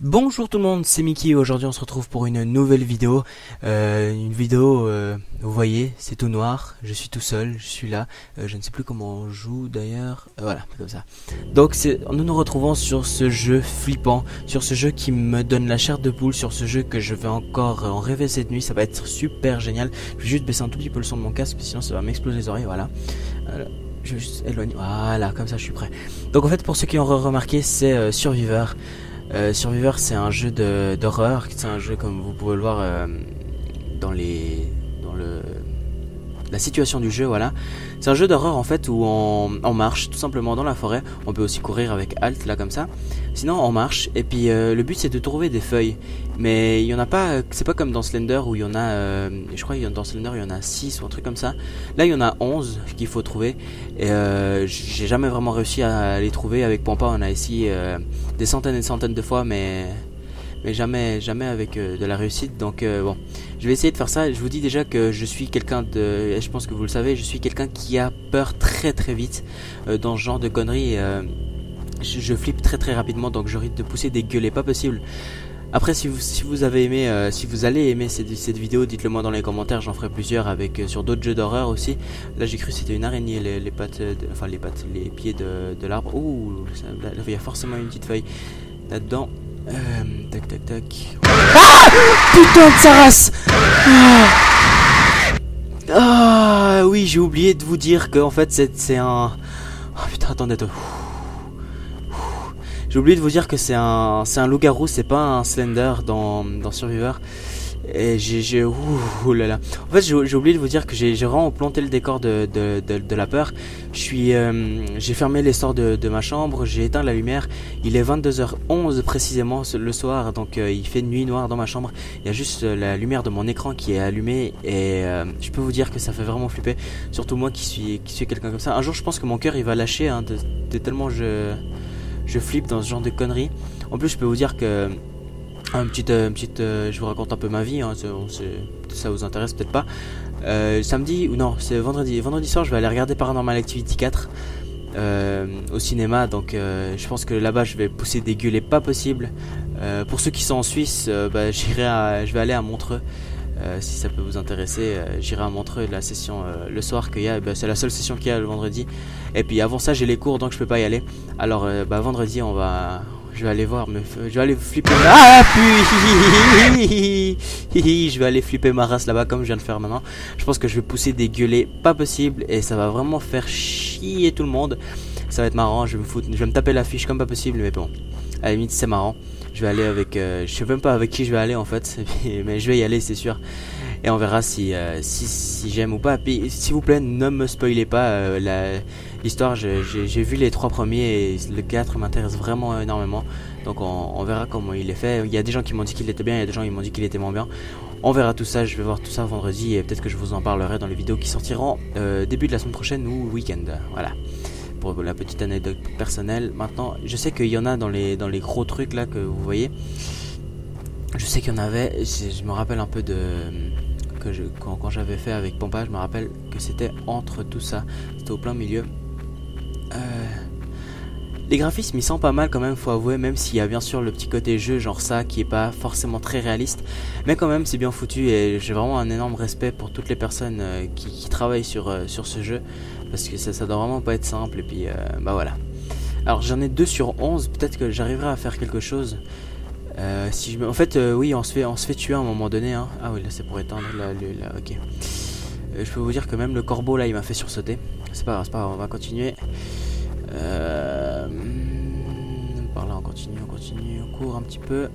Bonjour tout le monde, c'est Mickey. Aujourd'hui on se retrouve pour une nouvelle vidéo. Vous voyez, c'est tout noir, je suis tout seul, je suis là. Je ne sais plus comment on joue d'ailleurs. Voilà, comme ça. Donc nous nous retrouvons sur ce jeu flippant, sur ce jeu qui me donne la chair de poule, sur ce jeu que je vais encore en rêver cette nuit. Ça va être super génial. Je vais juste baisser un tout petit peu le son de mon casque, sinon ça va m'exploser les oreilles, voilà. Je vais juste éloigner, voilà, comme ça je suis prêt. Donc en fait, pour ceux qui ont remarqué, c'est Survivor. Survivor, c'est un jeu d'horreur, c'est un jeu comme vous pouvez le voir dans la situation du jeu, voilà. C'est un jeu d'horreur en fait où on marche tout simplement dans la forêt. On peut aussi courir avec Alt là comme ça. Sinon on marche et puis le but c'est de trouver des feuilles. Mais il y en a pas, c'est pas comme dans Slender où il y en a, je crois que dans Slender il y en a 6 ou un truc comme ça. Là il y en a 11 qu'il faut trouver. Et j'ai jamais vraiment réussi à les trouver. Avec Pampa on a essayé des centaines et des centaines de fois mais jamais avec de la réussite. Donc bon, je vais essayer de faire ça. Je vous dis déjà que je suis quelqu'un de, et je pense que vous le savez, je suis quelqu'un qui a peur très très vite dans ce genre de conneries. Je flippe très très rapidement, donc je risque de pousser des gueulets pas possible. Après, si vous avez aimé, si vous allez aimer cette vidéo, dites-le moi dans les commentaires. J'en ferai plusieurs avec sur d'autres jeux d'horreur aussi. Là j'ai cru que c'était une araignée, les pattes, les pieds de l'arbre. Ouh, il y a forcément une petite feuille là-dedans. Tac tac tac. Ah, putain de sa race. Oui, j'ai oublié de vous dire que en fait c'est un. Oh putain, attendez. J'ai oublié de vous dire que c'est un loup-garou, c'est pas un Slender dans Survivor. Et ouh là là. En fait, j'ai oublié de vous dire que j'ai vraiment planté le décor de la peur. J'ai fermé les stores de ma chambre, j'ai éteint la lumière. Il est 22h11 précisément le soir, donc il fait nuit noire dans ma chambre. Il y a juste la lumière de mon écran qui est allumée et je peux vous dire que ça fait vraiment flipper. Surtout moi qui suis quelqu'un comme ça. Un jour, je pense que mon cœur il va lâcher hein, de tellement je flippe dans ce genre de conneries. En plus, je peux vous dire que je vous raconte un peu ma vie, hein, ça vous intéresse peut-être pas. Samedi, ou non, c'est vendredi soir, je vais aller regarder Paranormal Activity 4 au cinéma, donc je pense que là-bas je vais pousser des gueulets pas possible. Pour ceux qui sont en Suisse, je vais aller à Montreux. Si ça peut vous intéresser, j'irai à Montreux la session le soir qu'il y a, c'est la seule session qu'il y a le vendredi. Et puis avant ça j'ai les cours donc je peux pas y aller. Alors vendredi je vais aller voir, je vais aller flipper je vais aller flipper ma race là-bas comme je viens de faire maintenant. Je pense que je vais pousser des gueulets pas possible et ça va vraiment faire chier tout le monde. Ça va être marrant, je vais me taper l'affiche comme pas possible, mais bon, à la limite c'est marrant. Je vais aller avec, je sais même pas avec qui je vais aller en fait, mais je vais y aller c'est sûr. Et on verra si j'aime ou pas. Puis s'il vous plaît, ne me spoilez pas l'histoire. J'ai vu les 3 premiers et le 4 m'intéresse vraiment énormément. Donc on verra comment il est fait. Il y a des gens qui m'ont dit qu'il était bien, il y a des gens qui m'ont dit qu'il était moins bien. On verra tout ça, je vais voir tout ça vendredi et peut-être que je vous en parlerai dans les vidéos qui sortiront début de la semaine prochaine ou week-end. Voilà. Pour la petite anecdote personnelle. Maintenant, je sais qu'il y en a dans les gros trucs là que vous voyez. Je sais qu'il y en avait. Je me rappelle un peu de quand j'avais fait avec Pampa, je me rappelle que c'était entre tout ça. C'était au plein milieu. Les graphismes ils sont pas mal quand même, faut avouer, même s'il y a bien sûr le petit côté jeu genre ça qui est pas forcément très réaliste, mais quand même c'est bien foutu et j'ai vraiment un énorme respect pour toutes les personnes qui travaillent sur ce jeu parce que ça doit vraiment pas être simple et puis bah voilà. Alors j'en ai 2 sur 11, peut-être que j'arriverai à faire quelque chose. En fait oui on se fait tuer à un moment donné hein. Ah oui là c'est pour éteindre là ok. Je peux vous dire que même le corbeau là il m'a fait sursauter. C'est pas grave, on va continuer. Par là on continue, on court un petit peu.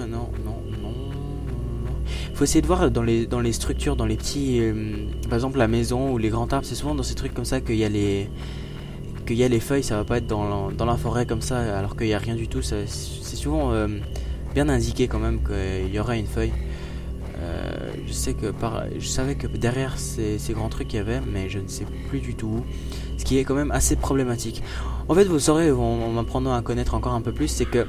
Non. Faut essayer de voir dans les structures, dans les petits, par exemple la maison ou les grands arbres, c'est souvent dans ces trucs comme ça qu'il y a les feuilles, ça va pas être dans la forêt comme ça alors qu'il y a rien du tout. C'est souvent bien indiqué quand même qu'il y aura une feuille. Je savais que derrière ces grands trucs il y avait, mais je ne sais plus du tout où. Ce qui est quand même assez problématique. En fait, vous saurez en m'apprenant à connaître encore un peu plus, c'est que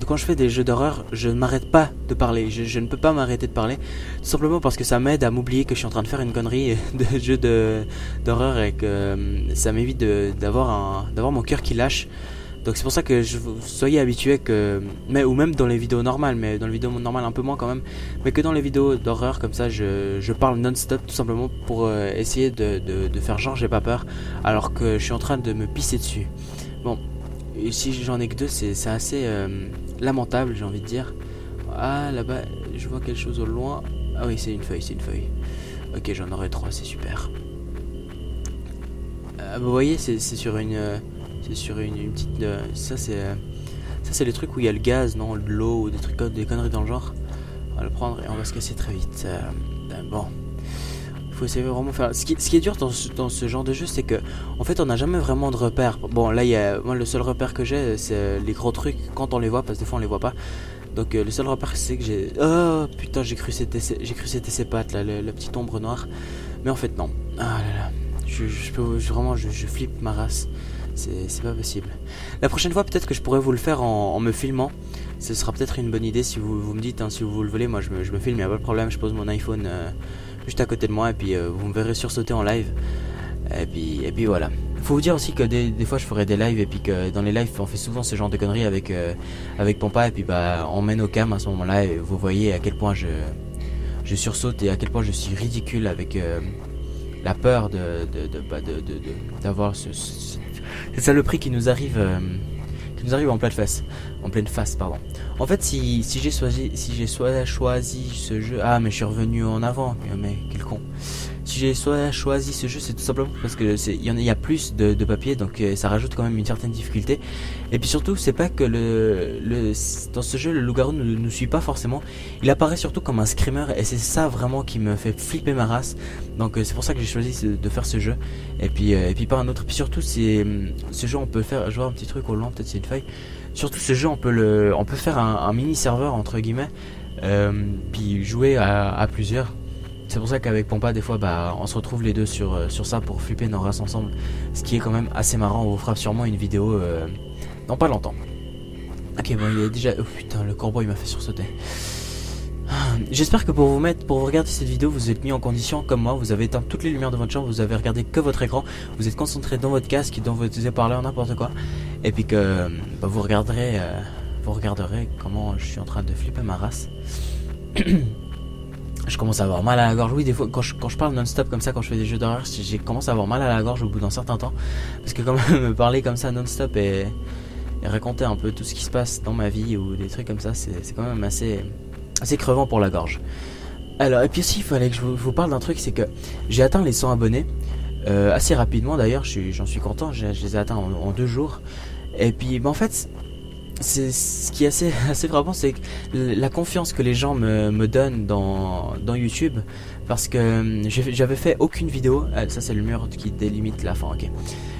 quand je fais des jeux d'horreur, je ne m'arrête pas de parler. Je ne peux pas m'arrêter de parler, tout simplement parce que ça m'aide à m'oublier que je suis en train de faire une connerie de jeu d'horreur et que ça m'évite d'avoir mon cœur qui lâche. Donc c'est pour ça que soyez habitués que, ou même dans les vidéos normales, mais dans les vidéos normales un peu moins quand même, mais que dans les vidéos d'horreur comme ça, je parle non-stop tout simplement pour essayer de faire genre j'ai pas peur, alors que je suis en train de me pisser dessus. Bon, et si j'en ai que deux, c'est assez lamentable, j'ai envie de dire. Ah là-bas, je vois quelque chose au loin. Ah oui, c'est une feuille, c'est une feuille. Ok, j'en aurai 3, c'est super. Vous voyez, c'est sur une... c'est sur une petite... ça c'est les trucs où il y a le gaz, non, de l'eau ou des trucs, des conneries dans le genre. On va le prendre et on va se casser très vite. Bon, il faut essayer vraiment faire... Ce qui est dur dans ce genre de jeu, c'est que en fait on n'a jamais vraiment de repères. Bon là, moi le seul repère que j'ai, c'est les gros trucs quand on les voit, parce que des fois on les voit pas. Donc le seul repère c'est que j'ai... Oh putain, j'ai cru c'était ses pattes là, la petite ombre noire. Mais en fait non. Ah là là. Vraiment je flippe ma race. C'est pas possible. La prochaine fois peut-être que je pourrais vous le faire en me filmant. Ce sera peut-être une bonne idée si vous me dites, hein, si vous le voulez. Moi je me filme, il n'y a pas de problème. Je pose mon iPhone juste à côté de moi et puis vous me verrez sursauter en live. Et puis voilà. Faut vous dire aussi que des fois je ferai des lives et puis que dans les lives on fait souvent ce genre de conneries avec Pompa et puis bah on mène au cam à ce moment-là et vous voyez à quel point je sursaute et à quel point je suis ridicule avec la peur d'avoir cette saloperie qui nous arrive en pleine face, pardon. En fait, si j'ai choisi ce jeu, ah mais je suis revenu en avant, mais quel con. Si j'ai choisi ce jeu, c'est tout simplement parce que il y a plus de papier, donc ça rajoute quand même une certaine difficulté. Et puis surtout, c'est pas que dans ce jeu, le loup-garou ne nous suit pas forcément. Il apparaît surtout comme un screamer, et c'est ça vraiment qui me fait flipper ma race. Donc c'est pour ça que j'ai choisi de faire ce jeu. Et puis pas un autre. Puis surtout, ce jeu, on peut faire, je vois un petit truc au loin, peut-être c'est une feuille. Surtout ce jeu, on peut faire un mini serveur entre guillemets, puis jouer à plusieurs. C'est pour ça qu'avec Pompa, des fois, bah, on se retrouve les deux sur ça pour flipper nos races ensemble. Ce qui est quand même assez marrant. On vous fera sûrement une vidéo dans pas longtemps. Ok, bon, il est déjà... Oh putain, le corbeau, il m'a fait sursauter. J'espère que pour vous regarder cette vidéo, vous êtes mis en condition comme moi. Vous avez éteint toutes les lumières de votre chambre, vous avez regardé que votre écran. Vous êtes concentré dans votre casque, dans votre haut-parleur, n'importe quoi. Et puis que bah, vous regarderez comment je suis en train de flipper ma race. Je commence à avoir mal à la gorge. Oui, des fois, quand je parle non-stop comme ça, quand je fais des jeux d'horreur, j'ai commencé à avoir mal à la gorge au bout d'un certain temps. Parce que quand même, me parler comme ça non-stop et raconter un peu tout ce qui se passe dans ma vie ou des trucs comme ça, c'est quand même assez crevant pour la gorge. Alors, et puis aussi, il fallait que je vous parle d'un truc, c'est que j'ai atteint les 100 abonnés. Assez rapidement d'ailleurs, j'en suis content, je les ai atteints en 2 jours. Et puis, bah, en fait... ce qui est assez frappant, c'est que la confiance que les gens me donnent dans YouTube, parce que j'avais fait aucune vidéo. Ça c'est le mur qui délimite la fin, ok.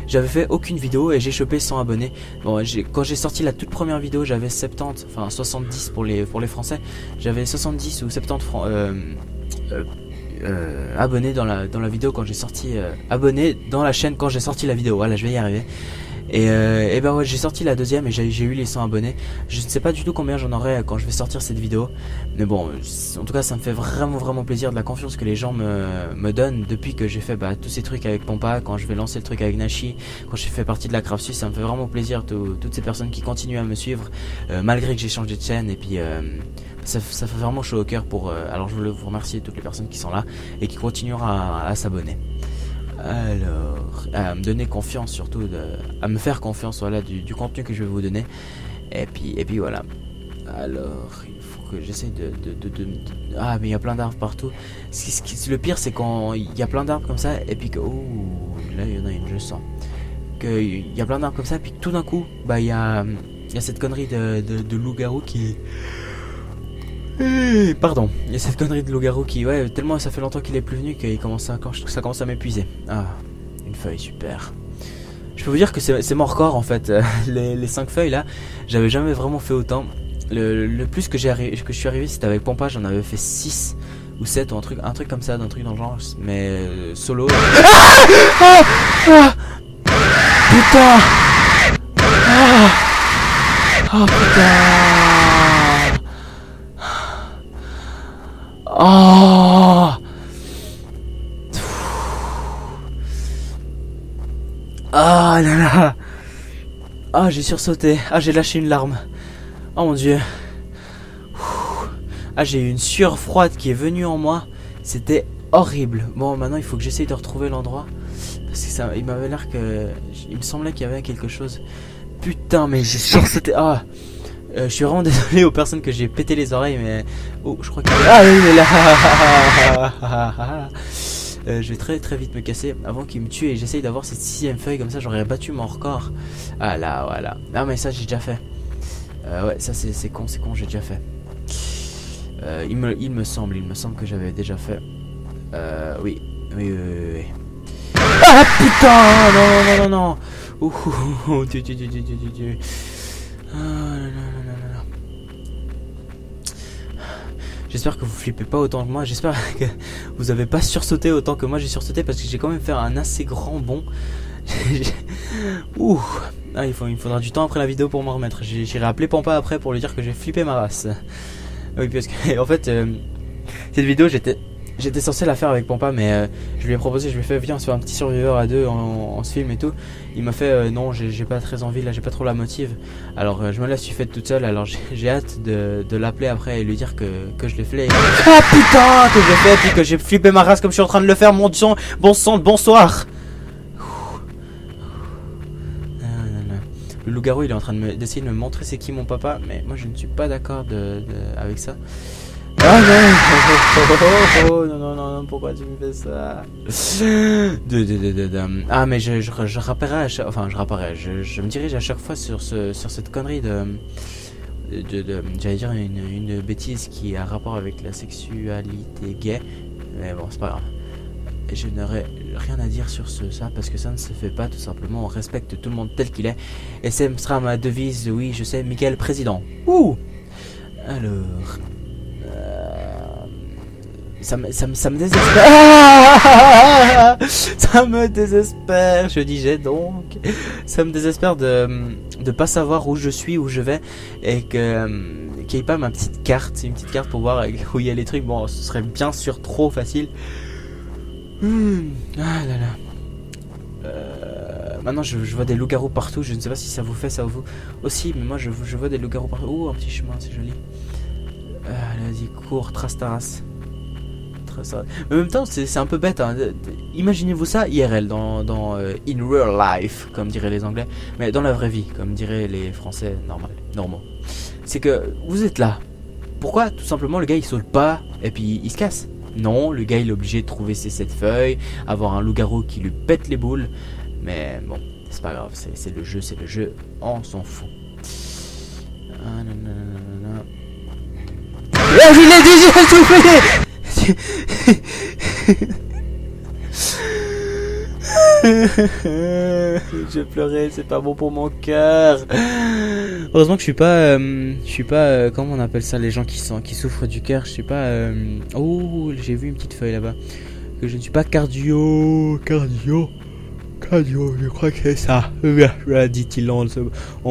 J'avais fait aucune vidéo et j'ai chopé 100 abonnés. Bon, quand j'ai sorti la toute première vidéo, j'avais 70, enfin 70 pour les français. J'avais 70 ou 70 abonnés dans la vidéo quand j'ai sorti, abonnés dans la chaîne quand j'ai sorti la vidéo. Voilà, je vais y arriver. Et bah ouais, j'ai sorti la deuxième et j'ai eu les 100 abonnés. Je ne sais pas du tout combien j'en aurai quand je vais sortir cette vidéo, mais bon, en tout cas ça me fait vraiment plaisir de la confiance que les gens me donnent depuis que j'ai fait tous ces trucs avec Pompa, quand je vais lancer le truc avec Nashi, quand j'ai fait partie de la Craftsus. Ça me fait vraiment plaisir, toutes ces personnes qui continuent à me suivre malgré que j'ai changé de chaîne. Et puis ça fait vraiment chaud au cœur alors je voulais vous remercier toutes les personnes qui sont là et qui continueront à s'abonner. Alors, à me donner confiance surtout, à me faire confiance, voilà, du contenu que je vais vous donner. Et puis voilà. Alors, il faut que j'essaye Ah, mais il y a plein d'arbres partout. Le pire, c'est quand il y a plein d'arbres comme ça, et puis que... Oh, là, il y en a une, je sens. Il y a plein d'arbres comme ça, et puis tout d'un coup, bah, il y a cette connerie de loup-garou qui... Pardon, il y a cette connerie de loup-garou qui, ouais, tellement ça fait longtemps qu'il est plus venu que ça commence à m'épuiser. Ah, une feuille, super. Je peux vous dire que c'est mon record en fait. Les 5 feuilles là, j'avais jamais vraiment fait autant. Le plus que je suis arrivé, c'était avec Pompa, j'en avais fait 6 ou 7 ou un truc comme ça, d'un truc dans le genre, mais solo. Putain. Oh putain. Oh, ah là là. Ah, j'ai sursauté. Ah, j'ai lâché une larme. Oh mon dieu. Ah, j'ai eu une sueur froide qui est venue en moi. C'était horrible. Bon, maintenant il faut que j'essaye de retrouver l'endroit. Parce que ça, il m'avait l'air que... Il me semblait qu'il y avait quelque chose. Putain, mais j'ai sursauté. Ah, je suis vraiment désolé aux personnes que j'ai pété les oreilles, mais... Oh, je crois qu'il est... Ah, il est là. Je vais très très vite me casser avant qu'il me tue et j'essaye d'avoir cette 6ème feuille, comme ça j'aurais battu mon record. Ah là, voilà. Ah, mais ça j'ai déjà fait. Ouais, ça c'est con, j'ai déjà fait. Il me semble que j'avais déjà fait. Oui. Ah putain, non. Ouh, tu. Ah, non. J'espère que vous flippez pas autant que moi. J'espère que vous avez pas sursauté autant que moi j'ai sursauté, parce que j'ai quand même fait un assez grand bond. Ouh. Ah, il me faudra du temps après la vidéo pour m'en remettre. J'irai appeler Pampa après pour lui dire que j'ai flippé ma race. Oui, parce que en fait, cette vidéo j'étais censé la faire avec Pampa, mais je lui ai proposé, je lui ai fait viens on se fait un petit survivor à deux, on se filme et tout. Il m'a fait non, j'ai pas très envie là, j'ai pas trop la motive. Alors je me la suis faite toute seule, alors j'ai hâte de l'appeler après et lui dire que je l'ai fait. Ah putain, que j'ai fait, puis que j'ai flippé ma race comme je suis en train de le faire, mon sang, bonsoir. Le loup-garou il est en train d'essayer de me montrer c'est qui mon papa, mais moi je ne suis pas d'accord avec ça. Ah non, non, pourquoi tu me fais ça? Ah, mais je rappellerai je me dirige à chaque fois sur cette connerie j'allais dire une bêtise qui a rapport avec la sexualité gay, mais bon c'est pas grave. Et je n'aurai rien à dire sur ça parce que ça ne se fait pas, tout simplement. On respecte tout le monde tel qu'il est. Et ce sera ma devise, oui, je sais, Mickaël président. Ouh. Alors... Ça me désespère. Ah, ça me désespère, je disais donc. Ça me désespère de pas savoir où je suis, où je vais. Et qu'il n'y ait pas ma petite carte. Une petite carte pour voir où il y a les trucs. Bon, ce serait bien sûr trop facile. Ah là là. Maintenant je vois des loups-garous partout. Je ne sais pas si ça vous fait ça vous aussi, mais moi je vois des loups-garous partout. Oh, un petit chemin, c'est joli. Vas-y, cours, trace ta race. Mais en même temps c'est un peu bête, hein. Imaginez-vous ça IRL dans in real life comme diraient les anglais, mais dans la vraie vie comme diraient les français normaux. C'est que vous êtes là. Pourquoi? Tout simplement le gars il saute pas et puis il se casse. Non, le gars il est obligé de trouver ses 7 feuilles, avoir un loup-garou qui lui pète les boules. Mais bon, c'est pas grave, c'est le jeu, on s'en fout. Ah non. Ah, je l'ai déjà tout j'ai pleuré, c'est pas bon pour mon cœur. Heureusement que je suis pas comment on appelle ça, les gens qui souffrent du cœur. Je suis pas oh, j'ai vu une petite feuille là-bas. Que je ne suis pas cardio, je crois que c'est ça. Dit-il en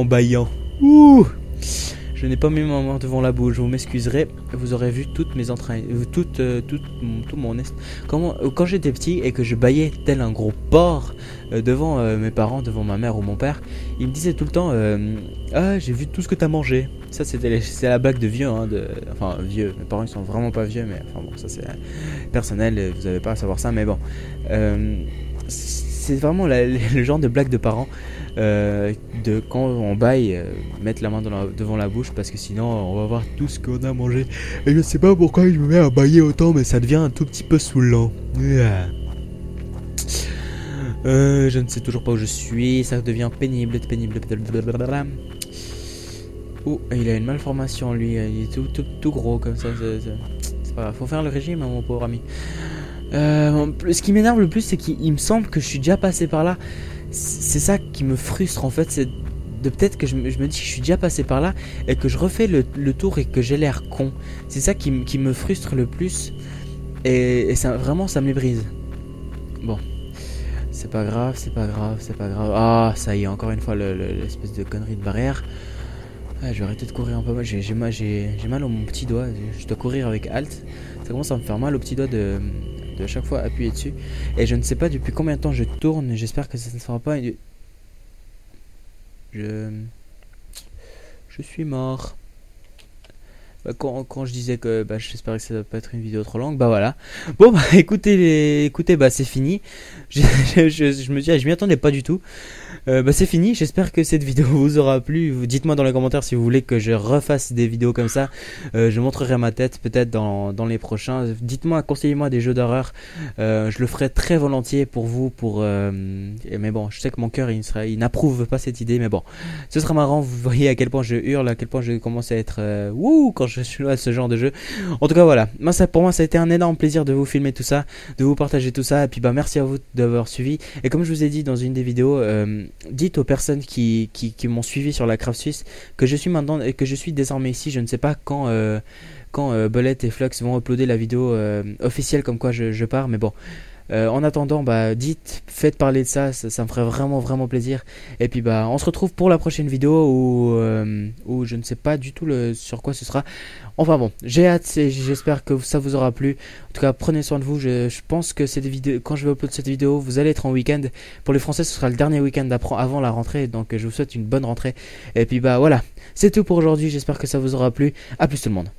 bâillant. Ouh. Je n'ai pas mis ma main devant la bouche, vous m'excuserez, vous aurez vu toutes mes entrailles, tout mon est. Quand j'étais petit et que je bâillais tel un gros porc devant mes parents, devant ma mère ou mon père, ils me disaient tout le temps ah, j'ai vu tout ce que t'as mangé. Ça c'est la blague de vieux, hein, enfin vieux, mes parents ils sont vraiment pas vieux, mais enfin bon, ça c'est personnel, vous avez pas à savoir ça, mais bon. C'est vraiment le genre de blague de parents. De quand on baille, mettre la main devant la bouche parce que sinon on va voir tout ce qu'on a mangé. Et je sais pas pourquoi je me mets à bailler autant, mais ça devient un tout petit peu saoulant. Je ne sais toujours pas où je suis, ça devient pénible. Oh, il a une malformation lui, il est tout gros comme ça. C'est pas grave, faut faire le régime, hein, mon pauvre ami. Ce qui m'énerve le plus, c'est qu'il me semble que je suis déjà passé par là. C'est ça qui me frustre en fait, c'est de peut-être que je me dis que je suis déjà passé par là et que je refais le tour et que j'ai l'air con. C'est ça qui me frustre le plus et ça, vraiment ça me brise. Bon, c'est pas grave. Ah, ça y est, encore une fois l'espèce de connerie de barrière. Ah, je vais arrêter de courir un peu. J'ai mal au mon petit doigt, je dois courir avec Alt. Ça commence à me faire mal au petit doigt de chaque fois appuyer dessus. Et je ne sais pas depuis combien de temps je tourne. J'espère que ça ne sera pas Je suis mort. Bah, quand je disais que bah, j'espérais que ça va pas être une vidéo trop longue, bah voilà. Bon bah écoutez, bah c'est fini. Je me dis, je m'y attendais pas du tout. Bah c'est fini, j'espère que cette vidéo vous aura plu. Dites-moi dans les commentaires si vous voulez que je refasse des vidéos comme ça. Je montrerai ma tête peut-être dans les prochains. Dites-moi, conseillez-moi des jeux d'horreur. Je le ferai très volontiers pour vous. Mais bon, je sais que mon cœur il n'approuve pas cette idée. Mais bon, ce sera marrant. Vous voyez à quel point je hurle, à quel point je commence à être wouh quand je suis à ce genre de jeu. En tout cas voilà, pour moi ça a été un énorme plaisir de vous filmer tout ça, de vous partager tout ça. Et puis bah merci à vous d'avoir suivi. Et comme je vous ai dit dans une des vidéos, dites aux personnes qui m'ont suivi sur la Craft Suisse que je suis maintenant et que je suis désormais ici. Je ne sais pas quand Bullet et Flux vont uploader la vidéo officielle comme quoi je pars, mais bon. En attendant, bah faites parler de ça, ça me ferait vraiment plaisir. Et puis bah on se retrouve pour la prochaine vidéo où je ne sais pas du tout sur quoi ce sera. Enfin bon, j'ai hâte et j'espère que ça vous aura plu. En tout cas, prenez soin de vous. Je pense que cette vidéo, quand je vais uploader cette vidéo, vous allez être en week-end. Pour les Français, ce sera le dernier week-end avant la rentrée. Donc je vous souhaite une bonne rentrée. Et puis bah voilà, c'est tout pour aujourd'hui. J'espère que ça vous aura plu. A plus tout le monde.